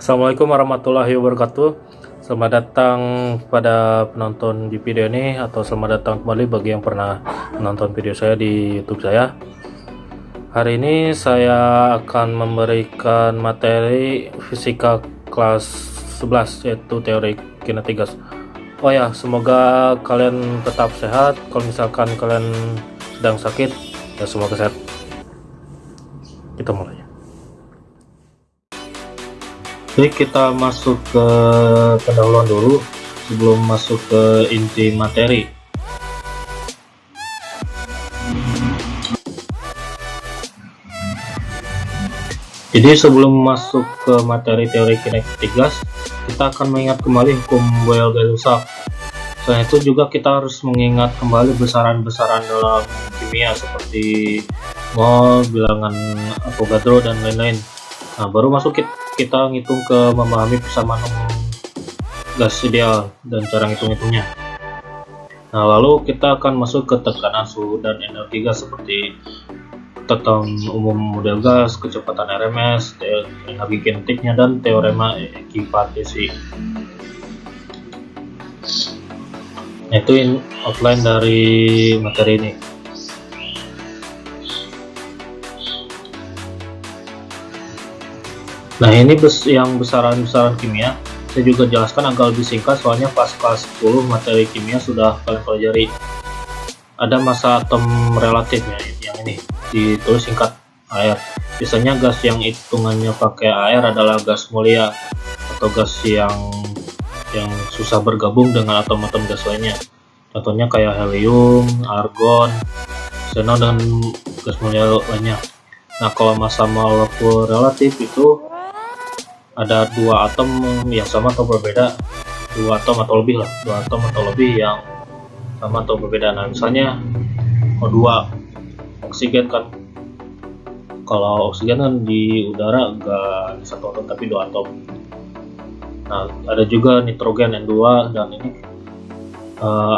Assalamualaikum warahmatullahi wabarakatuh. Selamat datang pada penonton di video ini, atau selamat datang kembali bagi yang pernah menonton video saya di YouTube saya. Hari ini saya akan memberikan materi fisika kelas 11, yaitu teori kinetika. Oh ya, semoga kalian tetap sehat. Kalau misalkan kalian sedang sakit, ya semoga sehat. Kita mulai. Jadi kita masuk ke pendahuluan dulu sebelum masuk ke inti materi. Jadi sebelum masuk ke materi teori kinetika, kita akan mengingat kembali hukum Boyle-Gay-Lussac. Selain itu juga kita harus mengingat kembali besaran-besaran dalam kimia seperti mol, bilangan Avogadro, dan lain-lain. Nah, baru masuk kita ngitung ke memahami persamaan umum gas ideal dan cara ngitung-ngitungnya. Nah, lalu kita akan masuk ke tekanan, suhu, dan energi gas seperti tentang umum model gas, kecepatan RMS, energi kinetiknya, dan teorema ekivalensi. Itu outline dari materi ini. Nah, ini yang besaran-besaran kimia saya juga jelaskan agak lebih singkat, soalnya pas kelas 10 materi kimia sudah kalian pelajari. Ada massa atom relatifnya, yang ini ditulis singkat air. Biasanya gas yang hitungannya pakai air adalah gas mulia atau gas yang susah bergabung dengan atom-atom gas lainnya. Contohnya kayak helium, argon, xenon, dan gas mulia lainnya. Nah, kalau massa molekul relatif itu ada dua atom yang sama atau berbeda, dua atom atau lebih yang sama atau berbeda. Nah, misalnya O2, oksigen kan, kalau oksigen kan di udara enggak satu atom tapi dua atom. Nah, ada juga nitrogen N2, dan ini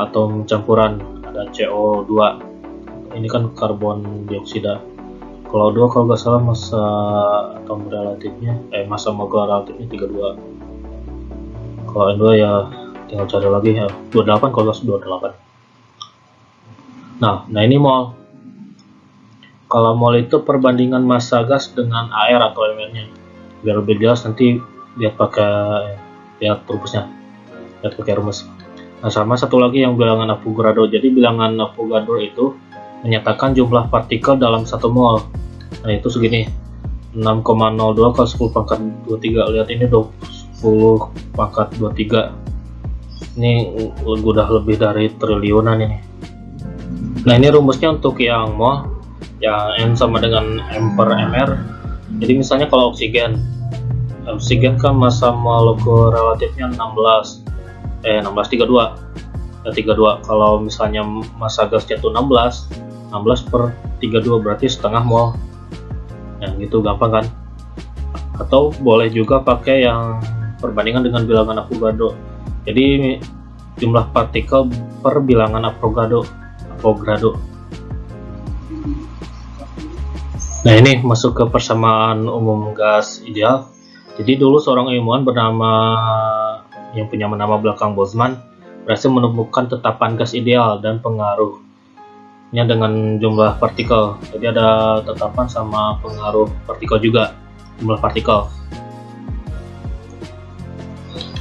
atom campuran, ada CO2, ini kan karbon dioksida. Kalau O2 kalau nggak salah massa atom relatifnya, massa molekul relatifnya 32. Kalau N2 ya tinggal cari lagi ya, 28 kalau nggak 28. Nah ini mol. Kalau mol itu perbandingan massa gas dengan air atau elemennya. Biar lebih jelas nanti lihat rumusnya, lihat pakai rumus. Nah, sama satu lagi yang bilangan Avogadro. Jadi bilangan Avogadro itu menyatakan jumlah partikel dalam satu mol. Nah, itu segini, 6,02 kali 10 pangkat 23. Lihat ini 10 pangkat 23. Ini udah lebih dari triliunan ini. Nah, ini rumusnya untuk yang mol, yang N sama dengan M per Mr. Jadi misalnya kalau oksigen kan massa molekul relatifnya 32. Ya, 32. Kalau misalnya massa gasnya itu 16 per 32 berarti setengah mol. Yang gitu gampang kan? Atau boleh juga pakai yang perbandingan dengan bilangan Avogadro. Jadi jumlah partikel per bilangan Avogadro. Nah, ini masuk ke persamaan umum gas ideal. Jadi dulu seorang ilmuwan yang punya nama belakang Boltzmann berhasil menemukan tetapan gas ideal dan pengaruhnya dengan jumlah partikel. Jadi ada tetapan sama pengaruh partikel juga, jumlah partikel.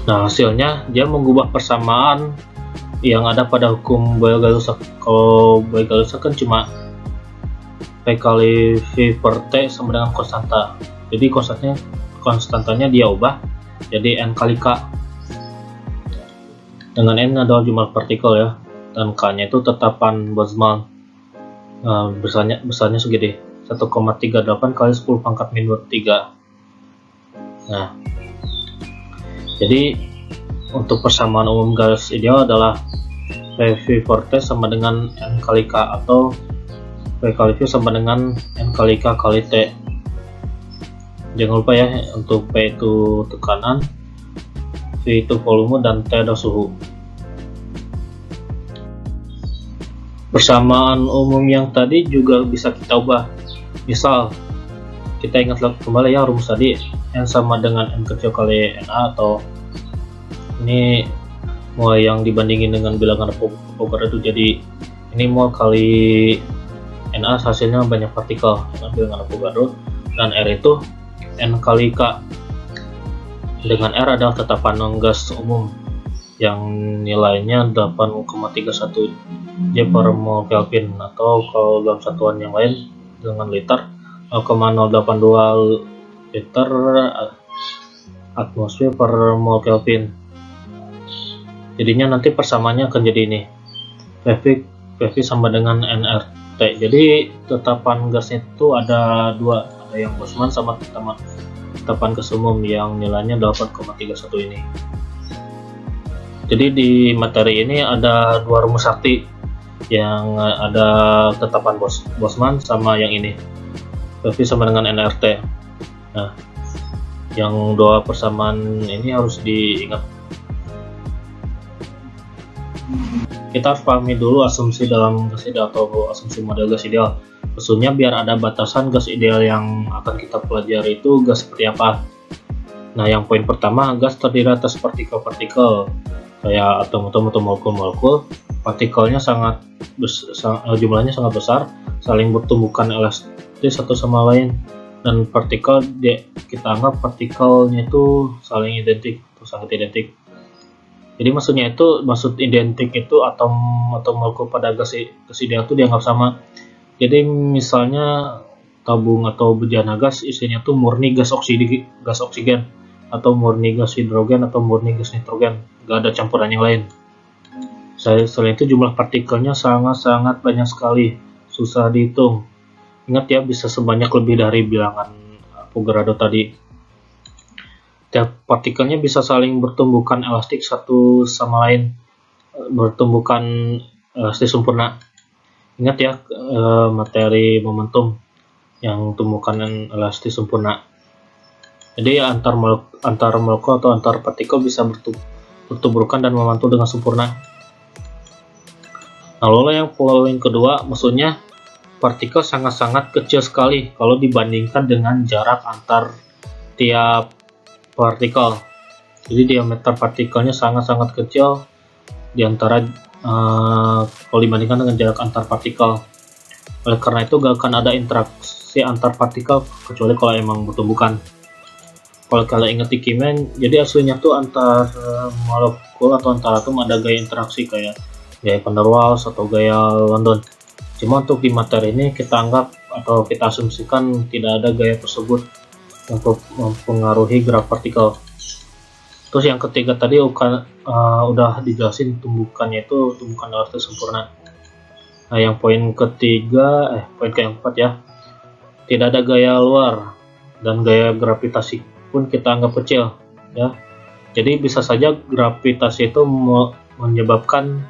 Nah, hasilnya dia mengubah persamaan yang ada pada hukum Boyle-Gay-Lussac. Kalau Boyle-Gay-Lussac kan cuma P kali V per T sama dengan konstanta. Jadi konstantanya dia ubah jadi N kali K. Dengan N adalah jumlah partikel ya, dan K-nya itu tetapan Boltzmann. Besarnya segede 1,38 kali 10 pangkat minus 3. Nah, jadi untuk persamaan umum gas ideal adalah PV per T sama dengan N kali K, atau P kali V sama dengan N kali K kali T. Jangan lupa ya, untuk P itu tekanan, V itu volume, dan T adalah suhu. Persamaan umum yang tadi juga bisa kita ubah. Misal kita ingat kembali ya rumus tadi, N sama dengan N kecil kali Na, atau ini mol yang dibandingin dengan bilangan Avogadro, jadi ini mol kali Na hasilnya banyak partikel dengan bilangan Avogadro, dan R itu N kali K, dengan R adalah tetapan gas umum yang nilainya 8,31 J per mol Kelvin, atau kalau dalam satuan yang lain dengan liter 0,082 liter atmosfer per mol Kelvin. Jadinya nanti persamaannya akan jadi ini, PV sama dengan nRT. Jadi tetapan gasnya itu ada dua, ada yang Boltzmann sama tetapan gas umum yang nilainya 8,31 ini. Jadi di materi ini ada dua rumus sakti, yang ada tetapan Boltzmann sama yang ini, PV sama dengan nRT. Nah, yang dua persamaan ini harus diingat. Kita harus pahami dulu asumsi dalam gas ideal atau asumsi model gas ideal. Maksudnya biar ada batasan gas ideal yang akan kita pelajari itu gas seperti apa. Nah, yang poin pertama, gas terdiri atas partikel-partikel kayak atom-atom atau molekul-molekul. Partikelnya sangat jumlahnya sangat besar, saling bertumbukan elastis satu sama lain, dan partikel kita anggap partikelnya itu saling identik atau sangat identik. Jadi maksud identik itu atom atau molekul pada gas ideal itu dianggap sama. Jadi misalnya tabung atau bejana gas isinya tuh murni gas oksigen, atau murni gas hidrogen, atau murni gas nitrogen, gak ada campuran yang lain. Selain itu jumlah partikelnya sangat-sangat banyak sekali, susah dihitung. Ingat ya, bisa sebanyak lebih dari bilangan Avogadro tadi. Tiap partikelnya bisa saling bertumbukan elastik satu sama lain, bertumbukan elastis sempurna. Ingat ya, materi momentum yang tumbukan elastis sempurna. Jadi antar molekul atau antar partikel bisa bertumbukan dan memantul dengan sempurna. Nah, lalu yang poin kedua, maksudnya partikel sangat-sangat kecil sekali kalau dibandingkan dengan jarak antar tiap partikel. Jadi diameter partikelnya sangat-sangat kecil kalau dibandingkan dengan jarak antar partikel. Oleh karena itu gak akan ada interaksi antar partikel kecuali kalau emang bertumbukan. Kalau kalian ingat di kimia, jadi aslinya tuh antar molekul atau antar atom ada gaya interaksi kayak gaya van der Waals atau gaya London. Cuma untuk di materi ini kita anggap atau kita asumsikan tidak ada gaya tersebut untuk mempengaruhi gerak partikel. Terus yang ketiga tadi udah dijelasin tumbukannya itu tumbukan elastis sempurna. Nah, yang poin keempat ya, tidak ada gaya luar dan gaya gravitasi pun kita anggap kecil ya. Jadi bisa saja gravitasi itu menyebabkan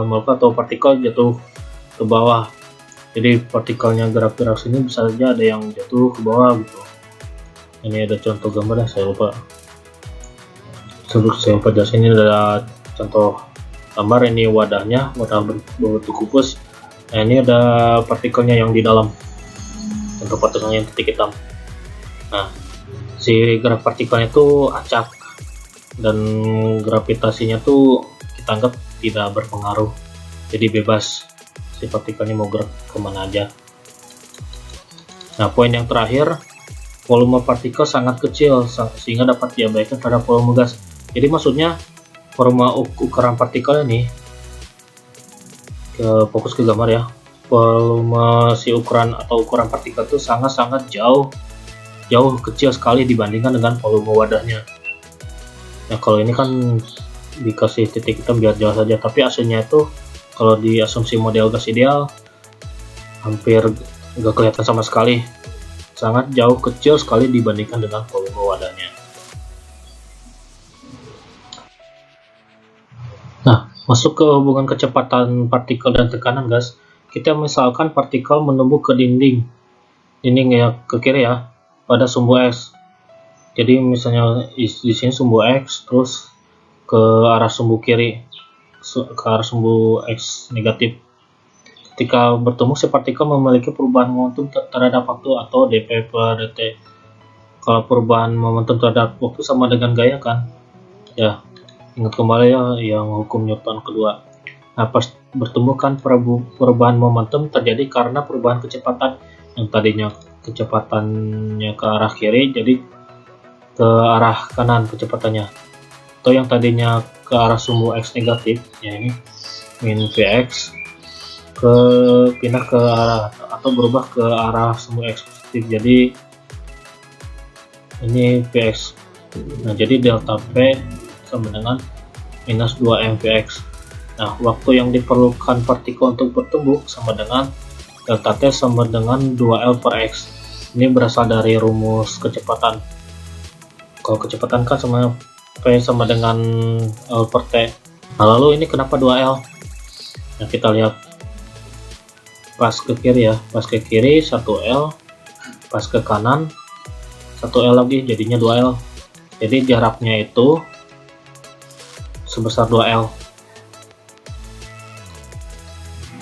molekul atau partikel jatuh ke bawah. Jadi partikelnya gerak-gerak sini bisa saja ada yang jatuh ke bawah gitu. Ini ada contoh gambar ya, saya lupa jelasin. Ini ada contoh gambar, ini wadah berbentuk kubus. Nah, ini ada partikelnya yang di dalam, contoh partikelnya yang titik hitam. Nah, si gerak partikelnya itu acak dan gravitasinya tuh kita anggap tidak berpengaruh, jadi bebas si partikelnya mau gerak kemana aja. Nah, poin yang terakhir, volume partikel sangat kecil sehingga dapat diabaikan terhadap volume gas. Jadi maksudnya volume ukuran partikel ini, fokus ke gambar ya, volume si ukuran partikel itu sangat-sangat jauh kecil sekali dibandingkan dengan volume wadahnya. Nah, kalau ini kan dikasih titik hitam biar jelas saja, tapi aslinya itu kalau di asumsi model gas ideal hampir nggak kelihatan sama sekali, sangat jauh kecil sekali dibandingkan dengan volume wadahnya. Nah, masuk ke hubungan kecepatan partikel dan tekanan gas. Kita misalkan partikel menembus ke dinding ya, ke kiri ya, pada sumbu X. Jadi misalnya di sini sumbu X, terus ke arah sumbu kiri, ke arah sumbu X negatif. Ketika bertemu, si partikel memiliki perubahan momentum terhadap waktu atau dp per dt. Kalau perubahan momentum terhadap waktu sama dengan gaya kan, ya ingat kembali ya yang hukum Newton kedua. Nah, pas bertemu kan perubahan momentum terjadi karena perubahan kecepatan, yang tadinya kecepatannya ke arah kiri jadi ke arah kanan kecepatannya, atau yang tadinya ke arah sumbu x negatif, ya ini min vx, ke pindah ke arah atau berubah ke arah sumbu x positif, jadi ini vx. Nah, jadi delta p sama dengan minus 2 mvx. Nah, waktu yang diperlukan partikel untuk bertumbuh sama dengan delta t sama dengan 2L per x. Ini berasal dari rumus kecepatan. Kalau kecepatan kan sama P sama dengan L per T. Nah, lalu ini kenapa 2L? Nah, kita lihat pas ke kiri ya, pas ke kiri 1L, pas ke kanan 1L lagi, jadinya 2L. Jadi jaraknya itu sebesar 2L.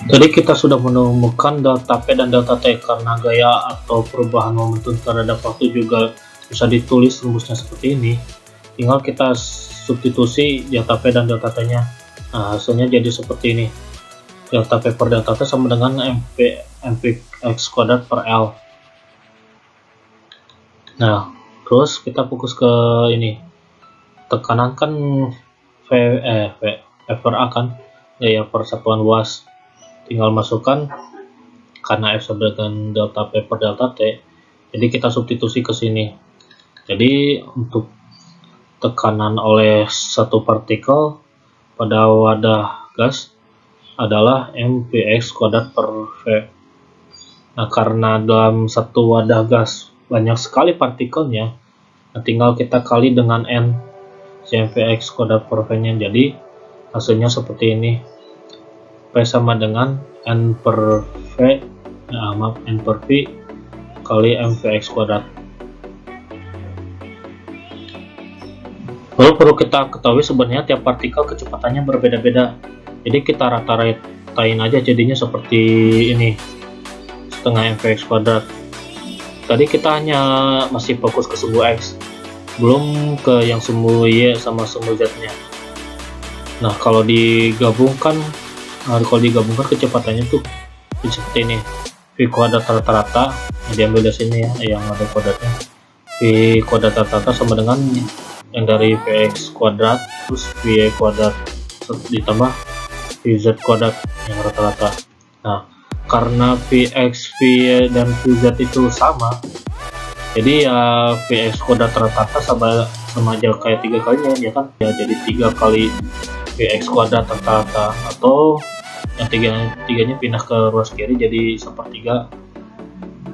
Jadi kita sudah menemukan delta P dan delta T. Karena gaya atau perubahan momentum terhadap waktu juga bisa ditulis rumusnya seperti ini, tinggal kita substitusi delta P dan delta T nya. Nah, hasilnya jadi seperti ini. Delta P per delta T sama dengan mvx kuadrat per L. Nah, terus kita fokus ke ini. Tekanan kan V per A kan, gaya persatuan luas. Tinggal masukkan, karena F sama dengan delta P per delta T, jadi kita substitusi ke sini. Jadi untuk tekanan oleh satu partikel pada wadah gas adalah mvx kuadrat per V. Nah, karena dalam satu wadah gas banyak sekali partikelnya, nah tinggal kita kali dengan n mvx kuadrat per V nya, jadi hasilnya seperti ini. P sama dengan n per V, n per V kali mvx kuadrat. Lalu perlu kita ketahui sebenarnya tiap partikel kecepatannya berbeda-beda, jadi kita rata-ratain aja jadinya seperti ini, setengah mvx kuadrat. Tadi kita hanya masih fokus ke sumbu x, belum ke yang sumbu y sama sumbu z nya. Nah, kalau digabungkan kecepatannya tuh seperti ini. V kuadrat rata-rata diambil dari sini ya, yang ada kuadratnya. V kuadrat rata-rata sama dengan yang dari Vx kuadrat plus Vy kuadrat ditambah Vz kuadrat yang rata-rata. Nah, karena Vx, Vy dan Vz itu sama, jadi ya Vx kuadrat rata-rata sama aja kayak 3 kalinya ya kan, ya jadi 3 kali Vx kuadrat rata-rata, atau yang tiganya pindah ke ruas kiri jadi 1/3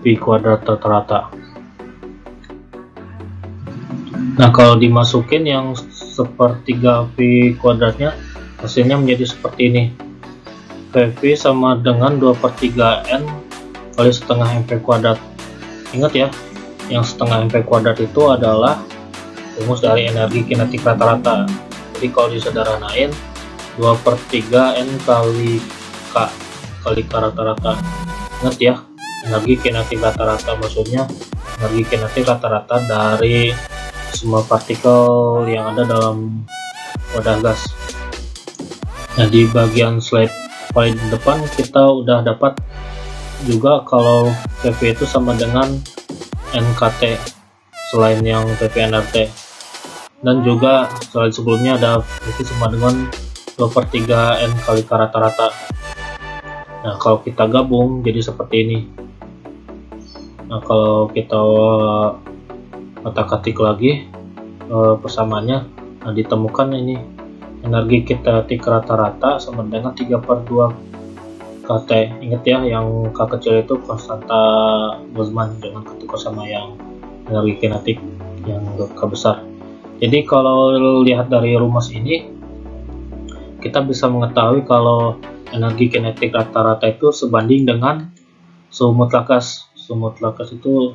V kuadrat rata-rata. Nah, kalau dimasukin yang 1/3 V kuadratnya, hasilnya menjadi seperti ini. PV sama dengan 2/3 N kali setengah mv kuadrat. Ingat ya, yang setengah mv kuadrat itu adalah rumus dari energi kinetik rata-rata. Jadi kalau disederhanain 2/3 N kali K kali K rata-rata. Ingat ya, energi kinetik rata-rata maksudnya energi kinetik rata-rata dari semua partikel yang ada dalam wadah gas. Nah, di bagian slide paling depan kita udah dapat juga kalau PV itu sama dengan NKT selain yang PV NRT, dan juga slide sebelumnya ada itu sama dengan 2/3 N kali K rata-rata. Nah, kalau kita gabung jadi seperti ini. Nah, kalau kita otak-atik lagi persamaannya, nah ditemukan ini energi kinetik rata-rata sama dengan 3/2 KT. Ingat ya, yang K kecil itu konstanta Boltzmann dengan ketukar sama yang energi kinetik yang K besar. Jadi kalau lihat dari rumus ini, kita bisa mengetahui kalau energi kinetik rata-rata itu sebanding dengan suhu mutlak gas. Suhu mutlak gas itu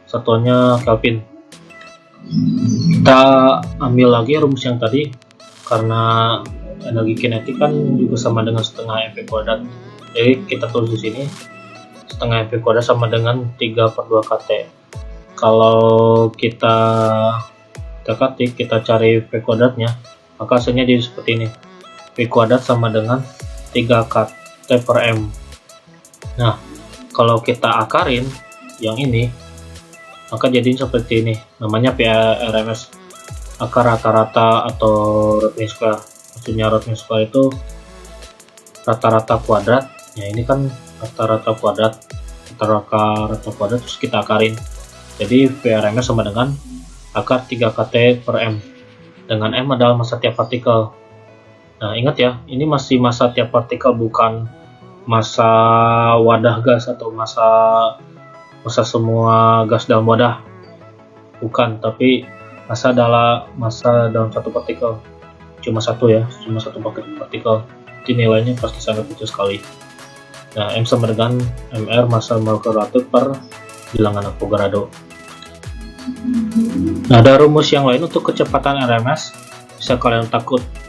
satuannya Kelvin. Kita ambil lagi rumus yang tadi, karena energi kinetik kan juga sama dengan setengah mv kuadrat. Jadi kita tulis di sini setengah mv kuadrat sama dengan 3/2 kt. Kalau kita ketik, kita cari v kuadratnya, maka hasilnya jadi seperti ini. V kuadrat sama dengan 3 kt per m. Nah, kalau kita akarin yang ini, maka jadinya seperti ini. Namanya PRMS, akar rata-rata atau root mean square. Maksudnya root mean square itu rata-rata kuadrat. Ya, ini kan rata-rata kuadrat, rata-rata kuadrat terus kita akarin. Jadi PRMS sama dengan akar 3 kt per m, dengan m adalah massa tiap partikel. Nah, ingat ya, ini masih massa tiap partikel, bukan massa wadah gas atau massa semua gas dalam wadah, bukan, tapi massa adalah massa dalam satu partikel, cuma satu ya, cuma satu partikel. Jadi nilainya pasti sangat kecil sekali. Nah, m sama dengan mr, massa molekular per bilangan Avogadro. Nah, ada rumus yang lain untuk kecepatan RMS, bisa kalian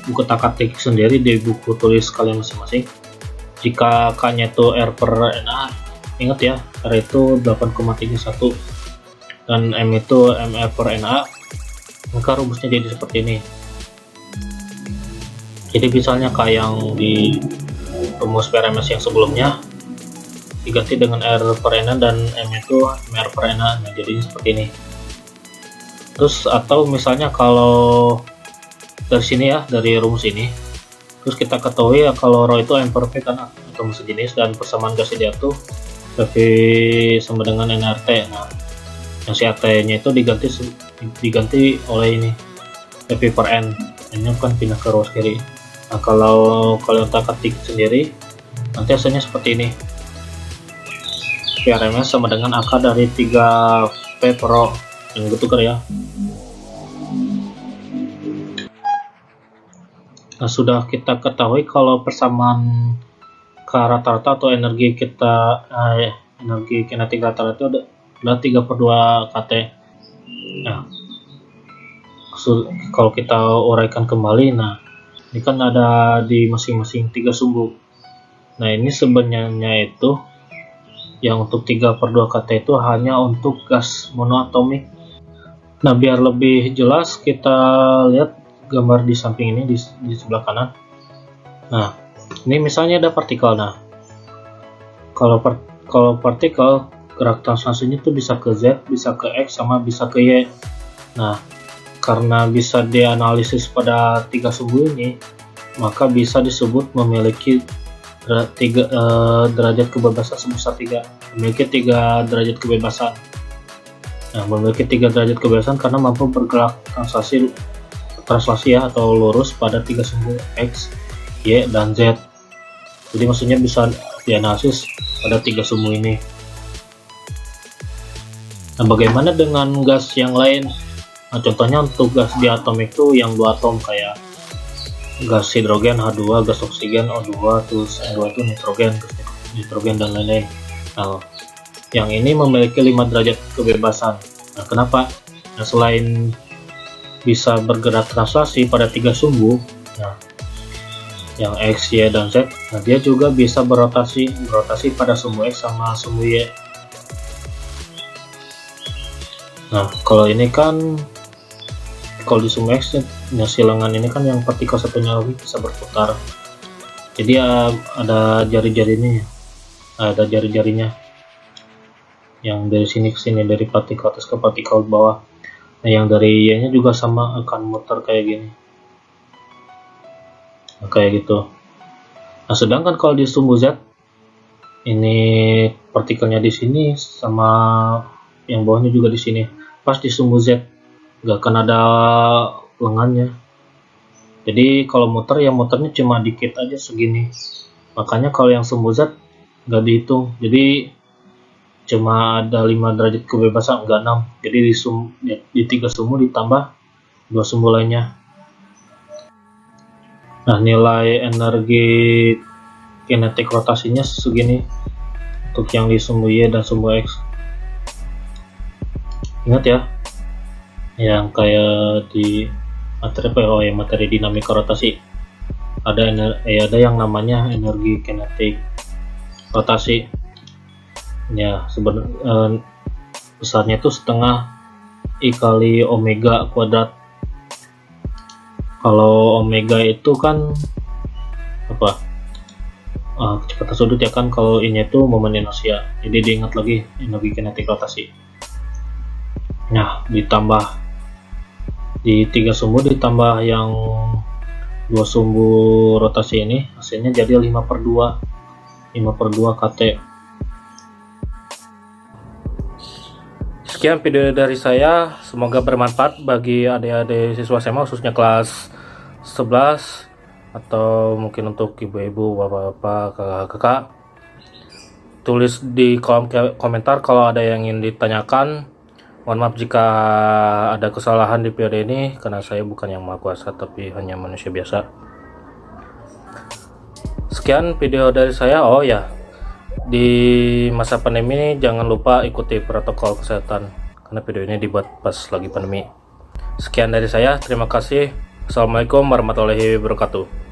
utak-atik sendiri di buku tulis kalian masing-masing. Jika K-nya itu R per NA, ingat ya, R itu 8,31 dan M itu MR per NA, maka rumusnya jadi seperti ini. Jadi misalnya kayak yang di rumus PRMS yang sebelumnya diganti dengan R per NA dan M itu MR per NA, nah jadinya seperti ini. Terus atau misalnya kalau dari sini ya, dari rumus ini, terus kita ketahui ya kalau rho itu m per v kan atom sejenis, dan persamaan gas ideal PV sama dengan nRT. Nah, yang si AT nya itu diganti oleh ini PV per n, ini kan pindah ke ruas kiri. Nah, kalau kalian ketik sendiri, nanti hasilnya seperti ini. PRMS sama dengan akar dari 3 V per rho, yang bertukar ya. Nah, sudah kita ketahui kalau persamaan K rata-rata atau energi energi kinetik rata-rata itu adalah 3/2 kt. Nah, kalau kita uraikan kembali, nah ini kan ada di masing-masing 3 sumbu. Nah, ini sebenarnya itu yang untuk 3/2 kt itu hanya untuk gas monoatomik. Nah, biar lebih jelas kita lihat gambar di samping ini, di sebelah kanan. Nah, ini misalnya ada partikel. Nah, kalau partikel, gerak translasinya itu bisa ke Z, bisa ke X, sama bisa ke Y. Nah, karena bisa dianalisis pada 3 sumbu ini, maka bisa disebut memiliki derajat kebebasan sebesar 3. Memiliki 3 derajat kebebasan. Nah, memiliki 3 derajat kebebasan karena mampu bergerak translasi ya, atau lurus pada 3 sumbu X, Y, dan Z. Jadi maksudnya bisa dianalisis pada 3 sumbu ini. Nah, bagaimana dengan gas yang lain? Nah, contohnya untuk gas diatomik itu yang 2 atom, kayak gas hidrogen H2, gas oksigen O2, terus N2 itu nitrogen dan lain-lain. Nah, yang ini memiliki 5 derajat kebebasan. Nah, kenapa? Nah, selain bisa bergerak translasi pada 3 sumbu, nah, yang X, Y, dan Z, nah dia juga bisa berotasi pada sumbu X sama sumbu Y. Nah, kalau ini kan, kalau di sumbu X, ya, silangan ini kan yang partikel satunya lagi bisa berputar. Jadi ada jari-jarinya, ada jari-jarinya yang dari sini ke sini, dari partikel atas ke partikel bawah. Nah, yang dari Y-nya juga sama, akan muter kayak gini. Nah, kayak gitu. Nah, sedangkan kalau di sumbu Z, ini partikelnya di sini sama yang bawahnya juga di sini. Pas di sumbu Z, nggak akan ada lengannya. Jadi kalau muter, ya muternya cuma dikit aja segini. Makanya kalau yang sumbu Z nggak dihitung. Jadi cuma ada 5 derajat kebebasan, enggak 6. Jadi di 3 sumbu ditambah 2 sumbu lainnya. Nah, nilai energi kinetik rotasinya segini untuk yang di sumbu Y dan sumbu X. Ingat ya, yang kayak di materi dinamika rotasi, ada yang namanya energi kinetik rotasi. Ya, besarnya itu setengah I kali omega kuadrat. Kalau omega itu kan apa? Kecepatan sudut ya kan. Kalau ini itu momen inersia. Jadi diingat lagi energi kinetik rotasi. Nah, ditambah di 3 sumbu ditambah yang 2 sumbu rotasi ini, hasilnya jadi 5/2 kT. Sekian video dari saya, semoga bermanfaat bagi adik-adik siswa SMA khususnya kelas 11 atau mungkin untuk ibu-ibu, bapak-bapak, kakak-kakak. Tulis di kolom komentar kalau ada yang ingin ditanyakan. Mohon maaf jika ada kesalahan di video ini, karena saya bukan yang maha kuasa tapi hanya manusia biasa. Sekian video dari saya. Oh ya, di masa pandemi ini jangan lupa ikuti protokol kesehatan, karena video ini dibuat pas lagi pandemi. Sekian dari saya, terima kasih. Assalamualaikum warahmatullahi wabarakatuh.